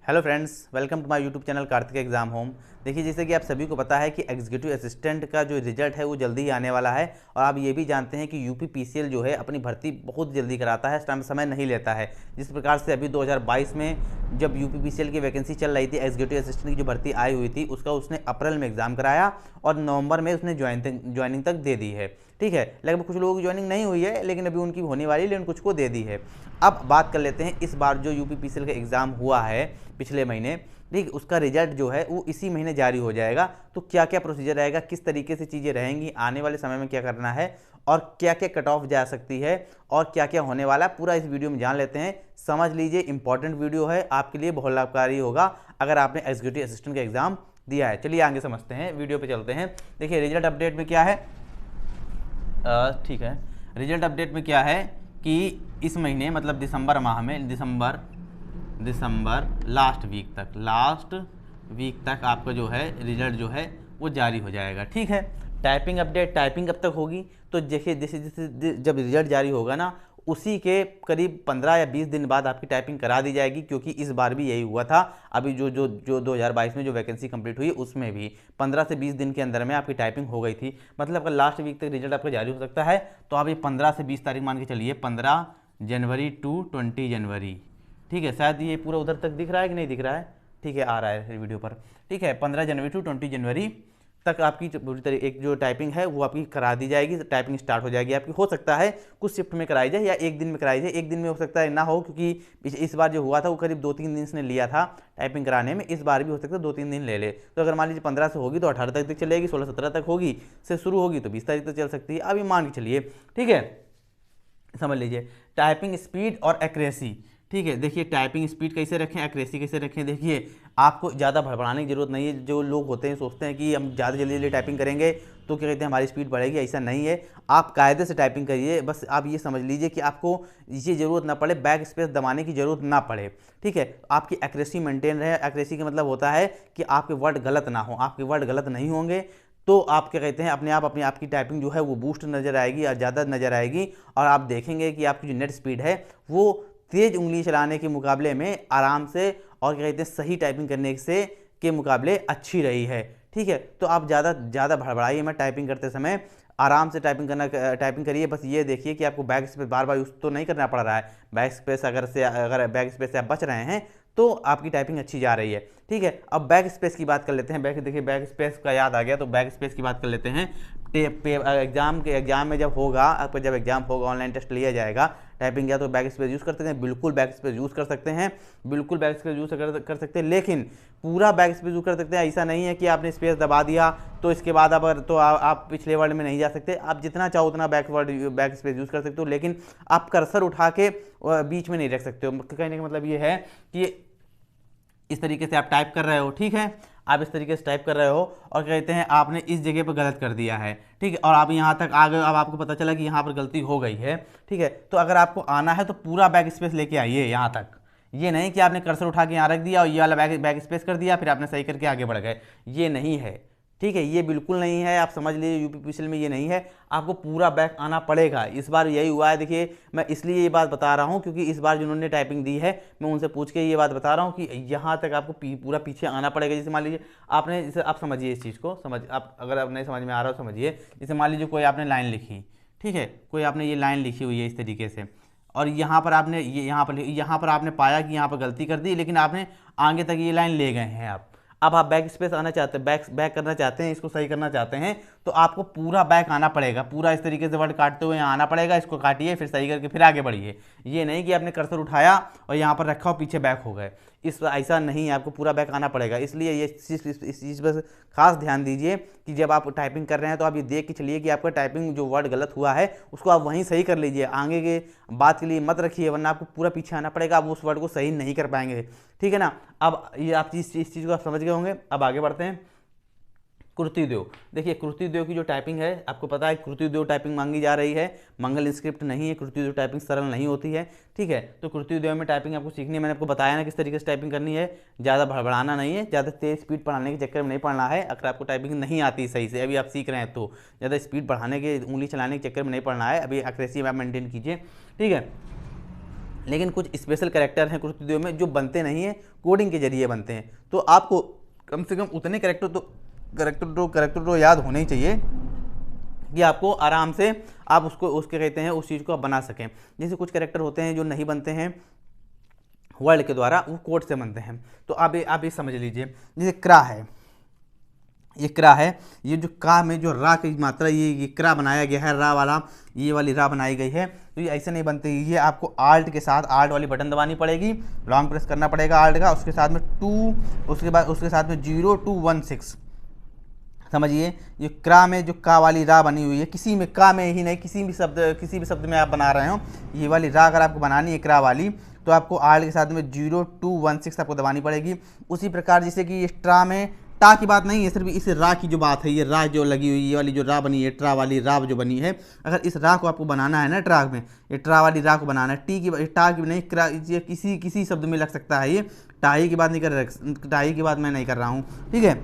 Hello friends, welcome to my YouTube channel Kartik exam home. देखिए, जैसे कि आप सभी को पता है कि एग्जीक्यूटिव असिस्टेंट का जो रिजल्ट है वो जल्दी ही आने वाला है। और आप ये भी जानते हैं कि यूपी पीसीएल जो है अपनी भर्ती बहुत जल्दी कराता है, समय नहीं लेता है। जिस प्रकार से अभी 2022 में जब यूपी पीसीएल की वैकेंसी चल रही थी, एग्जीक्यूटिव असिस्टेंट की जो भर्ती आई हुई थी उसका उसने अप्रैल में एग्जाम कराया और नवंबर में उसने ज्वाइनिंग तक दे दी है। ठीक है, लगभग कुछ लोगों की ज्वाइनिंग नहीं हुई है, लेकिन अभी उनकी होने वाली है, लेकिन कुछ को दे दी है। अब बात कर लेते हैं इस बार जो यूपी पीसीएल का एग्ज़ाम हुआ है पिछले महीने, ठीक, उसका रिजल्ट जो है वो इसी महीने जारी हो जाएगा। तो क्या क्या प्रोसीजर रहेगा, किस तरीके से चीज़ें रहेंगी, आने वाले समय में क्या करना है और क्या क्या कट ऑफ जा सकती है और क्या क्या होने वाला है, पूरा इस वीडियो में जान लेते हैं। समझ लीजिए, इंपॉर्टेंट वीडियो है, आपके लिए बहुत लाभकारी होगा अगर आपने एग्जीक्यूटिव असिस्टेंट का एग्जाम दिया है। चलिए आगे समझते हैं, वीडियो पे चलते हैं। देखिए रिजल्ट अपडेट में क्या है, ठीक है, रिजल्ट अपडेट में क्या है कि इस महीने मतलब दिसंबर माह में, दिसंबर लास्ट वीक तक आपका जो है रिजल्ट जो है वो जारी हो जाएगा। ठीक है, टाइपिंग अपडेट, टाइपिंग कब तक होगी, तो जैसे जैसे जैसे जब रिजल्ट जारी होगा ना, उसी के करीब 15 या 20 दिन बाद आपकी टाइपिंग करा दी जाएगी, क्योंकि इस बार भी यही हुआ था। अभी जो जो जो 2022 में जो वैकेंसी कंप्लीट हुई उसमें भी 15 से 20 दिन के अंदर में आपकी टाइपिंग हो गई थी। मतलब अगर लास्ट वीक तक रिजल्ट आपका जारी हो सकता है, तो आप ये 15 से 20 तारीख मान के चलिए, 15 जनवरी टू 20 जनवरी। ठीक है, शायद ये पूरा उधर तक दिख रहा है कि नहीं दिख रहा है, ठीक है, आ रहा है वीडियो पर। ठीक है, 15 जनवरी टू 20 जनवरी तक आपकी पूरी तरह एक जो टाइपिंग है वो आपकी करा दी जाएगी। टाइपिंग स्टार्ट हो जाएगी आपकी। हो सकता है कुछ शिफ्ट में कराई जाए या एक दिन में कराई जाए, एक दिन में हो सकता है ना हो, क्योंकि इस बार जो हुआ था वो करीब 2-3 दिन से लिया था टाइपिंग कराने में। इस बार भी हो सकता है 2-3 दिन ले ले। तो अगर मान लीजिए 15 से होगी तो 18 तारीख तक चलेगी, 16-17 तक होगी से शुरू होगी तो 20 तारीख तक चल सकती है। अभी मान के चलिए, ठीक है, समझ लीजिए टाइपिंग स्पीड और एक्यूरेसी। ठीक है, देखिए टाइपिंग स्पीड कैसे रखें, एक्यूरेसी कैसे रखें। देखिए, आपको ज़्यादा भड़बड़ाने की जरूरत नहीं है। जो लोग होते हैं सोचते हैं कि हम ज़्यादा जल्दी जल्दी टाइपिंग करेंगे तो क्या कहते हैं हमारी स्पीड बढ़ेगी, ऐसा नहीं है। आप कायदे से टाइपिंग करिए। बस आप ये समझ लीजिए कि आपको ये ज़रूरत ना पड़े, बैक स्पेस दबाने की ज़रूरत ना पड़े। ठीक है, आपकी एक्यूरेसी मेंटेन रहे। एक्यूरेसी का मतलब होता है कि आपके वर्ड गलत ना हो। आपके वर्ड गलत नहीं होंगे तो आप क्या कहते हैं अपने आप की टाइपिंग जो है वो बूस्ट नज़र आएगी और ज़्यादा नज़र आएगी। और आप देखेंगे कि आपकी जो नेट स्पीड है वो तेज़ उंगली चलाने के मुकाबले में आराम से और क्या कहते हैं सही टाइपिंग करने से के मुकाबले अच्छी रही है। ठीक है, तो आप ज़्यादा भड़बड़ाइए मत टाइपिंग करते समय, आराम से टाइपिंग करिए। बस ये देखिए कि आपको बैक स्पेस बार बार यूज़ तो नहीं करना पड़ रहा है। अगर बैक स्पेस से आप बच रहे हैं तो आपकी टाइपिंग अच्छी जा रही है। ठीक है, अब बैक स्पेस की बात कर लेते हैं। देखिए बैक स्पेस का याद आ गया तो बैक स्पेस की बात कर लेते हैं। एग्जाम में जब होगा, आपका जब एग्जाम होगा, ऑनलाइन टेस्ट लिया जाएगा, टाइपिंग या तो बैक स्पेस यूज़ कर सकते हैं, बिल्कुल बैक स्पेस यूज़ कर सकते हैं, बिल्कुल बैक स्पेस यूज़ कर सकते हैं, लेकिन पूरा बैक स्पेस यूज़ कर सकते हैं। ऐसा नहीं है कि आपने स्पेस दबा दिया तो इसके बाद आप पिछले वर्ड में नहीं जा सकते। आप जितना चाहो उतना बैक स्पेस यूज़ कर सकते हो, लेकिन आप कर्सर उठा के बीच में नहीं रख सकते हो। कहने का मतलब ये है कि इस तरीके से आप टाइप कर रहे हो, ठीक है, आप इस तरीके से टाइप कर रहे हो और कहते हैं आपने इस जगह पर गलत कर दिया है। ठीक है, और आप यहाँ तक आ गए, अब आपको पता चला कि यहाँ पर गलती हो गई है। ठीक है, तो अगर आपको आना है तो पूरा बैक स्पेस लेके आइए यहाँ तक। ये नहीं कि आपने कर्सर उठा के यहाँ रख दिया और ये वाला बैक स्पेस कर दिया फिर आपने सही करके आगे बढ़ गए, ये नहीं है। ठीक है, ये बिल्कुल नहीं है, आप समझ लीजिए यूपी पीसीएल में ये नहीं है। आपको पूरा बैक आना पड़ेगा। इस बार यही हुआ है। देखिए, मैं इसलिए ये बात बता रहा हूँ क्योंकि इस बार जिन्होंने टाइपिंग दी है मैं उनसे पूछ के ये बात बता रहा हूँ कि यहाँ तक आपको पूरा पीछे आना पड़ेगा। जैसे मान लीजिए आपने, जैसे आप समझिए इस चीज़ को, आप अगर आप नहीं समझ में आ रहा हो समझिए। जैसे मान लीजिए कोई आपने लाइन लिखी, ठीक है, कोई आपने ये लाइन लिखी हुई है इस तरीके से, और यहाँ पर आपने पाया कि यहाँ पर गलती कर दी, लेकिन आपने आगे तक ये लाइन ले गए हैं आप। अब आप बैक स्पेस आना चाहते हैं, बैक करना चाहते हैं, इसको सही करना चाहते हैं, तो आपको पूरा बैक आना पड़ेगा। पूरा इस तरीके से वर्ड काटते हुए यहाँ आना पड़ेगा, इसको काटिए फिर सही करके फिर आगे बढ़िए। ये नहीं कि आपने कर्सर उठाया और यहाँ पर रखा और पीछे बैक हो गए, ऐसा नहीं है। आपको पूरा बैक आना पड़ेगा। इसलिए इस चीज़ पर खास ध्यान दीजिए कि जब आप टाइपिंग कर रहे हैं तो आप ये देख के चलिए कि आपका टाइपिंग जो वर्ड गलत हुआ है उसको आप वहीं सही कर लीजिए। आगे के बात के लिए मत रखिए, वरना आपको पूरा पीछे आना पड़ेगा, आप उस वर्ड को सही नहीं कर पाएंगे। ठीक है ना, अब ये आप इस चीज़ को आप समझ गए होंगे। अब आगे बढ़ते हैं। कृतिदेव, देखिए कृतिदेव की जो टाइपिंग है, आपको पता है कृतिदेव टाइपिंग मांगी जा रही है, मंगल स्क्रिप्ट नहीं है। कृतिदेव टाइपिंग सरल नहीं होती है। ठीक है, तो कृतिदेव में टाइपिंग आपको सीखनी है। मैंने आपको बताया ना किस तरीके से टाइपिंग करनी है। ज़्यादा भड़बड़ाना नहीं है, ज़्यादा तेज स्पीड बढ़ाने के चक्कर में नहीं पड़ना है। अगर आपको टाइपिंग नहीं आती सही से, अभी आप सीख रहे हैं, तो ज़्यादा स्पीड बढ़ाने के, उंगली चलाने के चक्कर में नहीं पड़ना है। अभी एक्यूरेसी आप मेंटेन कीजिए। ठीक है, लेकिन कुछ स्पेशल कैरेक्टर हैं कुछ वीडियो में जो बनते नहीं हैं, कोडिंग के जरिए बनते हैं। तो आपको कम से कम उतने कैरेक्टर तो याद होने ही चाहिए कि आपको आराम से आप उसको उसके कहते हैं उस चीज़ को आप बना सकें। जैसे कुछ कैरेक्टर होते हैं जो नहीं बनते हैं वर्ड के द्वारा, वो कोड से बनते हैं। तो आप ये समझ लीजिए, जैसे क्रा है, ये क्रा है, ये जो का में जो रा की मात्रा ये क्रा बनाया गया है, रा वाला ये वाली रा बनाई गई है। तो ये ऐसे नहीं बनती, ये आपको आल्ट के साथ आल्ट वाली बटन दबानी पड़ेगी, लॉन्ग प्रेस करना पड़ेगा आल्ट का, उसके साथ में 2, उसके बाद उसके साथ में 0216। समझिए, ये क्रा में जो का वाली रा बनी हुई है, किसी में का में ही नहीं, किसी भी शब्द में आप बना रहे हो, ये वाली रा अगर आपको बनानी है क्रा वाली, तो आपको आल्ट के साथ में 0216 आपको दबानी पड़ेगी। उसी प्रकार जैसे कि ये ट्रा में टा की बात नहीं है, सिर्फ इस रा की जो बात है, ये रा जो लगी हुई, ये वाली जो रा बनी है, ट्रा वाली रा जो बनी है, अगर इस रा को आपको बनाना है ना, ट्रा में ये ट्रा वाली रा को बनाना है, टा की नहीं, क्रा, ये किसी शब्द में लग सकता है, ये टाई की बात नहीं कर रहा, टाई की बात मैं नहीं कर रहा हूँ, ठीक है।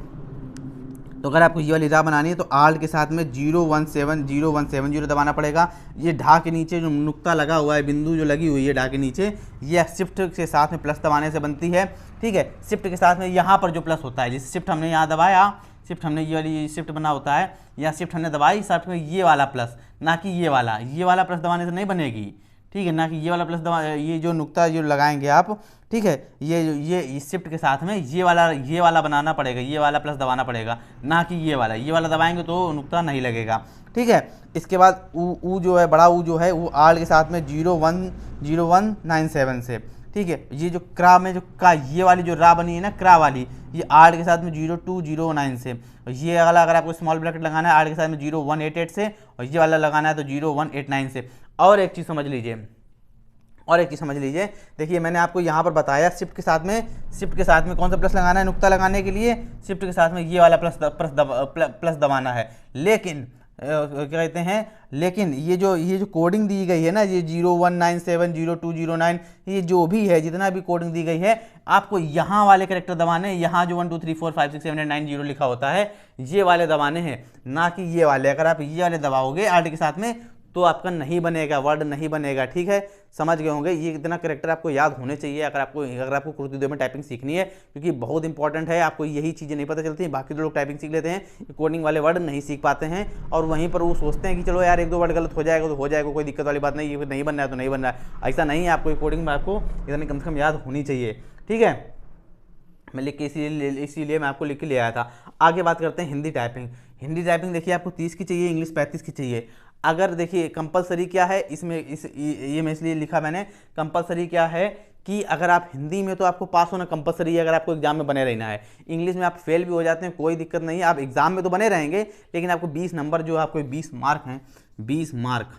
तो अगर आपको ये वाली रा बनानी है तो आल्ट के साथ में 0170 दबाना पड़ेगा। ये ढा के नीचे जो नुक्ता लगा हुआ है, बिंदु जो लगी हुई है ढा के नीचे, ये शिफ्ट के साथ में प्लस दबाने से बनती है, ठीक है। शिफ्ट के साथ में यहाँ पर जो प्लस होता है, जैसे शिफ्ट हमने यहाँ दबाया, शिफ्ट हमने ये वाली शिफ्ट बना होता है, या शिफ्ट हमने दबाई, साथ में ये वाला प्लस, ना कि ये वाला प्लस दबाने से नहीं बनेगी, ठीक है, ना कि ये वाला प्लस दबा, ये जो नुक्ता जो लगाएंगे आप, ठीक है, ये शिफ्ट के साथ में ये वाला बनाना पड़ेगा, ये वाला प्लस दबाना पड़ेगा, ना कि ये वाला दबाएंगे तो नुक्ता नहीं लगेगा, ठीक है। इसके बाद ऊ जो है, बड़ा ऊ जो है, वो आल्ट के साथ में 0197 से, ठीक है। ये जो क्रा में जो का ये वाली जो रा बनी है ना क्रा वाली, ये आल्ट के साथ में 0209 से, और ये वाला अगर आपको स्मॉल ब्रैकेट लगाना है आल्ट के साथ में 0188 से, और ये वाला लगाना है तो 0189 से। और एक चीज़ समझ लीजिए, देखिए मैंने आपको यहाँ पर बताया शिफ्ट के साथ में कौन सा प्लस लगाना है नुक्ता लगाने के लिए, शिफ्ट के साथ में ये वाला प्लस दबाना है। लेकिन क्या कहते हैं, लेकिन ये जो कोडिंग दी गई है ना, ये 0197 0209, ये जो भी है, जितना भी कोडिंग दी गई है, आपको यहाँ वाले कैरेक्टर दबाने, यहाँ जो 1 2 3 4 5 6 7 8 9 0 लिखा होता है, ये वाले दबाने हैं, ना कि ये वाले। अगर आप ये वाले दबाओगे आल्ट के साथ में तो आपका नहीं बनेगा, वर्ड नहीं बनेगा, ठीक है। समझ गए होंगे, ये इतना कैरेक्टर आपको याद होने चाहिए अगर आपको कुछ वीडियो में टाइपिंग सीखनी है, क्योंकि बहुत इंपॉर्टेंट है। आपको यही चीज़ें नहीं पता चलती, बाकी जो लोग टाइपिंग सीख लेते हैं, कोडिंग वाले वर्ड नहीं सीख पाते हैं, और वहीं पर वो सोचते हैं कि चलो यार 1 2 वर्ड गलत हो जाएगा तो हो जाएगा, कोई दिक्कत वाली बात नहीं, ये नहीं बन रहा है तो नहीं बन रहा है। ऐसा नहीं है, आपको कोडिंग में आपको इतनी कम से कम याद होनी चाहिए, ठीक है। मैं लिख के इसीलिए मैं आपको लिख के ले आया था। आगे बात करते हैं हिंदी टाइपिंग देखिए आपको 30 की चाहिए, इंग्लिश 35 की चाहिए। अगर देखिए कंपलसरी क्या है इसमें, ये मैं इसलिए लिखा मैंने, कंपलसरी क्या है कि अगर आप हिंदी में तो आपको पास होना कंपलसरी है, अगर आपको एग्जाम में बने रहना है। इंग्लिश में आप फेल भी हो जाते हैं, कोई दिक्कत नहीं है, आप एग्जाम में तो बने रहेंगे, लेकिन आपको 20 नंबर जो आपको 20 मार्क हैं, 20 मार्क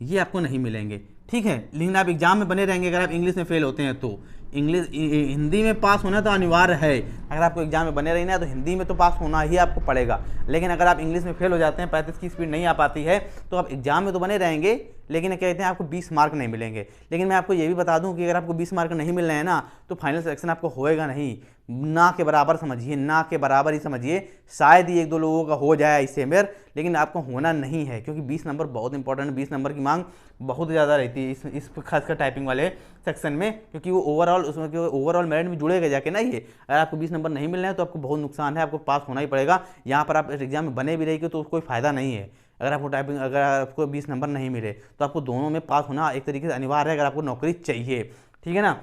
ये आपको नहीं मिलेंगे, ठीक है। लेकिन आप एग्जाम में बने रहेंगे अगर आप इंग्लिश में फेल होते हैं तो। हिंदी में पास होना तो अनिवार्य है, अगर आपको एग्जाम में बने रहना है तो हिंदी में तो पास होना ही आपको पड़ेगा। लेकिन अगर आप इंग्लिश में फेल हो जाते हैं, 35 की स्पीड नहीं आ पाती है, तो आप एग्जाम में तो बने रहेंगे, लेकिन कहते हैं आपको 20 मार्क नहीं मिलेंगे। लेकिन मैं आपको ये भी बता दूं कि अगर आपको 20 मार्क नहीं मिल रहे हैं ना, तो फाइनल सिलेक्शन आपको होएगा नहीं, ना के बराबर समझिए, ना के बराबर ही समझिए। शायद ही 1 2 लोगों का हो जाए इससे मेर, लेकिन आपको होना नहीं है, क्योंकि 20 नंबर बहुत इंपॉर्टेंट है। 20 नंबर की मांग बहुत ज़्यादा रहती है इस खासकर टाइपिंग वाले सेक्शन में, क्योंकि वो ओवरऑल मेरिट में जुड़ेगा जाके ना। ये अगर आपको 20 नंबर नहीं मिल रहे हैं तो आपको बहुत नुकसान है, आपको पास होना ही पड़ेगा। यहाँ पर आप एग्जाम में बने भी रहेंगे तो कोई फ़ायदा नहीं है। अगर आपको 20 नंबर नहीं मिले तो आपको दोनों में पास होना एक तरीके से अनिवार्य है, अगर आपको नौकरी चाहिए, ठीक है ना।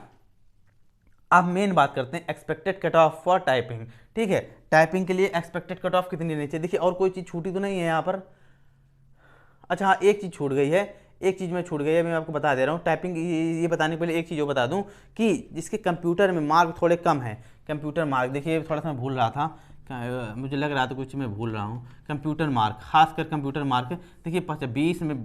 अब मेन बात करते हैं expected cut off for typing, ठीक है। टाइपिंग के लिए एक्सपेक्टेड कट ऑफ कितनी रहनी चाहिए? देखिए और कोई चीज़ छूटी तो नहीं है यहाँ पर। अच्छा हाँ, एक चीज़ छूट गई है, मैं आपको बता दे रहा हूँ। टाइपिंग ये बताने के पहले एक चीज़ और बता दूँ कि जिसके कंप्यूटर में मार्क थोड़े कम है, कंप्यूटर मार्क, देखिए थोड़ा सा मैं भूल रहा था, मुझे लग रहा था कुछ मैं भूल रहा हूँ। कंप्यूटर मार्क, खासकर कंप्यूटर मार्क, देखिए 50 में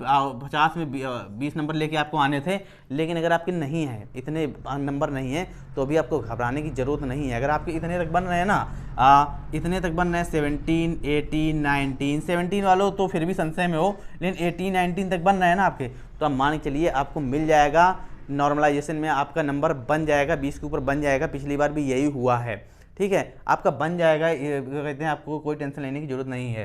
20 नंबर लेके आपको आने थे, लेकिन अगर आपके नहीं है, इतने नंबर नहीं है, तो अभी आपको घबराने की ज़रूरत नहीं है। अगर आपके इतने तक बन रहे हैं ना, इतने तक बन रहे हैं 17 18 19, 17 वालों तो फिर भी संशय में हो, लेकिन 18 19 तक बन रहे हैं ना आपके, तो आप मान के चलिए आपको मिल जाएगा नॉर्मलाइजेशन में, आपका नंबर बन जाएगा, 20 के ऊपर बन जाएगा। पिछली बार भी यही हुआ है, ठीक है, आपका बन जाएगा। कहते हैं आपको कोई टेंशन लेने की जरूरत नहीं है।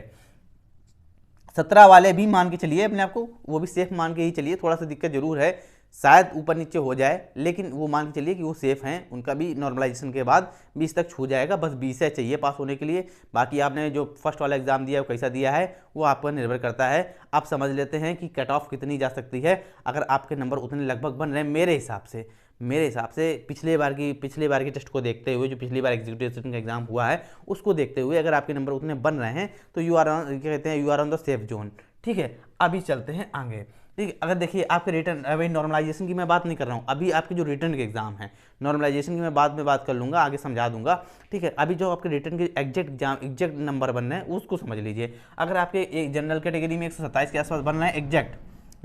17 वाले भी मान के चलिए अपने आप को, वो भी सेफ मान के ही चलिए, थोड़ा सा दिक्कत जरूर है। शायद ऊपर नीचे हो जाए, लेकिन वो मान के चलिए कि वो सेफ़ हैं, उनका भी नॉर्मलाइजेशन के बाद 20 तक छू जाएगा। बस 20 है चाहिए पास होने के लिए। बाकी आपने जो फर्स्ट वाला एग्ज़ाम दिया है वो कैसा दिया है वो आप पर निर्भर करता है। आप समझ लेते हैं कि कट ऑफ कितनी जा सकती है अगर आपके नंबर उतने लगभग बन रहे हैं। मेरे हिसाब से पिछले बार की टेस्ट को देखते हुए, जो पिछली बार एग्जीक्यूटिव असिस्टेंट का एग्जाम हुआ है उसको देखते हुए अगर आपके नंबर उतने बन रहे हैं तो यू आर क्या कहते हैं, you are on the safe zone. ठीक है, अभी चलते हैं आगे। ठीक है, अगर देखिए आपके रिटर्न, अभी नॉर्मलाइजेशन की मैं बात नहीं कर रहा हूँ, अभी आपके जो रिटर्न के एग्जाम है, नॉर्मलाइजेशन की मैं बाद में बात कर लूँगा, आगे समझा दूंगा। ठीक है, अभी जो आपके रिटर्न के एग्जैक्ट नंबर बन रहे हैं उसको समझ लीजिए। अगर आपके एक जनरल कैटेगरी में 127 के आसपास बन रहे हैं एग्जैक्ट,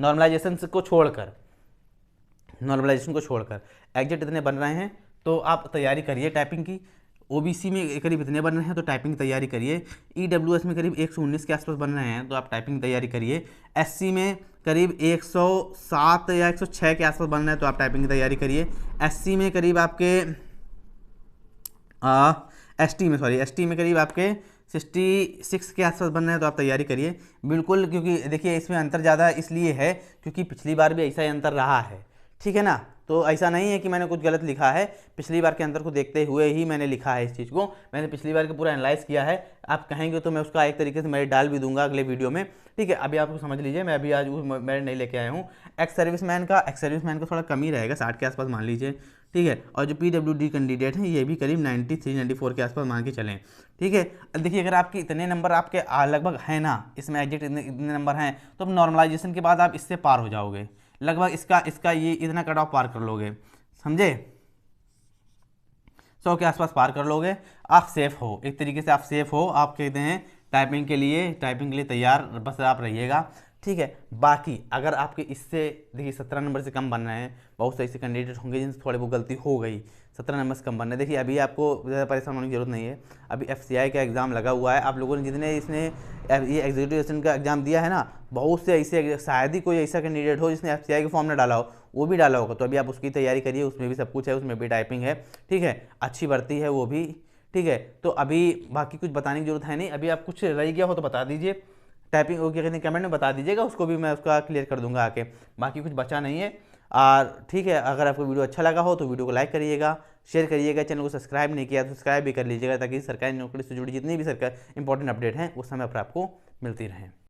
नॉर्मलाइजेशन को छोड़कर एग्जैक्ट इतने बन रहे हैं तो आप तैयारी करिए टाइपिंग की। ओबीसी में करीब इतने बन रहे हैं तो टाइपिंग की तैयारी करिए। ईडब्ल्यूएस में करीब 119 के आसपास बन रहे हैं तो आप टाइपिंग की तैयारी करिए। एससी में करीब 107 या 106 के आसपास बन रहे हैं तो आप टाइपिंग की तैयारी करिए। एससी में करीब आपके एसटी में करीब आपके 66 के आसपास बन रहे हैं तो आप तैयारी करिए बिल्कुल। क्योंकि देखिए इसमें अंतर ज़्यादा इसलिए है क्योंकि पिछली बार भी ऐसा ही अंतर रहा है। ठीक है ना, तो ऐसा नहीं है कि मैंने कुछ गलत लिखा है, पिछली बार के अंतर को देखते हुए ही मैंने लिखा है इस चीज़ को। मैंने पिछली बार का पूरा एनालाइज किया है। आप कहेंगे तो मैं उसका एक तरीके से मैं डाल भी दूंगा अगले वीडियो में। ठीक है, अभी आपको समझ लीजिए, मैं अभी आज मैं नहीं लेके आया हूँ। एक्स सर्विसमैन का थोड़ा कम ही रहेगा, 60 के आसपास मान लीजिए। ठीक है, और जो PWD कैंडिडेट हैं ये भी करीब 93-94 के आसपास मान के चलें। ठीक है, देखिए अगर आपके इतने नंबर आपके लगभग हैं ना, इसमें एग्जैक्ट इतने नंबर हैं तो अब नॉर्मलाइजेशन के बाद आप इससे पार हो जाओगे, लगभग इसका ये इतना कट ऑफ पार कर लोगे, समझे, 100 के आसपास पार कर लोगे। आप सेफ हो, एक तरीके से आप सेफ हो। आप कहते हैं टाइपिंग के लिए तैयार बस आप रहिएगा। ठीक है, बाकी अगर आपके इससे देखिए 17 नंबर से कम बन रहे हैं, बहुत से ऐसे कैंडिडेट होंगे जिनसे थोड़े बहुत गलती हो गई, 17 नंबर से कम बन रहे हैं। देखिए अभी आपको ज़्यादा परेशान होने की जरूरत नहीं है, अभी FCI का एग्ज़ाम लगा हुआ है। आप लोगों ने जितने इसने ये एग्जीक्यूटिव असिस्टेंट का एग्ज़ाम दिया है ना, बहुत से ऐसे, शायद ही कोई ऐसा कैंडिडेट हो जिसने FCI का फॉर्म ना डाला हो, वो भी डाला होगा। तो अभी आप उसकी तैयारी करिए, उसमें भी सब कुछ है, उसमें भी टाइपिंग है। ठीक है, अच्छी भर्ती है वो भी। ठीक है, तो अभी बाकी कुछ बताने की जरूरत है नहीं। अभी आप कुछ रह गया हो तो बता दीजिए, टाइपिंग वो क्या कहते हैं कमेंट में बता दीजिएगा, उसको भी मैं उसका क्लियर कर दूंगा आके। बाकी कुछ बचा नहीं है। और ठीक है, अगर आपको वीडियो अच्छा लगा हो तो वीडियो को लाइक करिएगा, शेयर करिएगा, चैनल को सब्सक्राइब नहीं किया तो सब्सक्राइब भी कर लीजिएगा ताकि सरकारी नौकरी से जुड़ी जितनी भी सरकार इंपॉर्टेंट अपडेट हैं उस समय पर आपको मिलती रहें।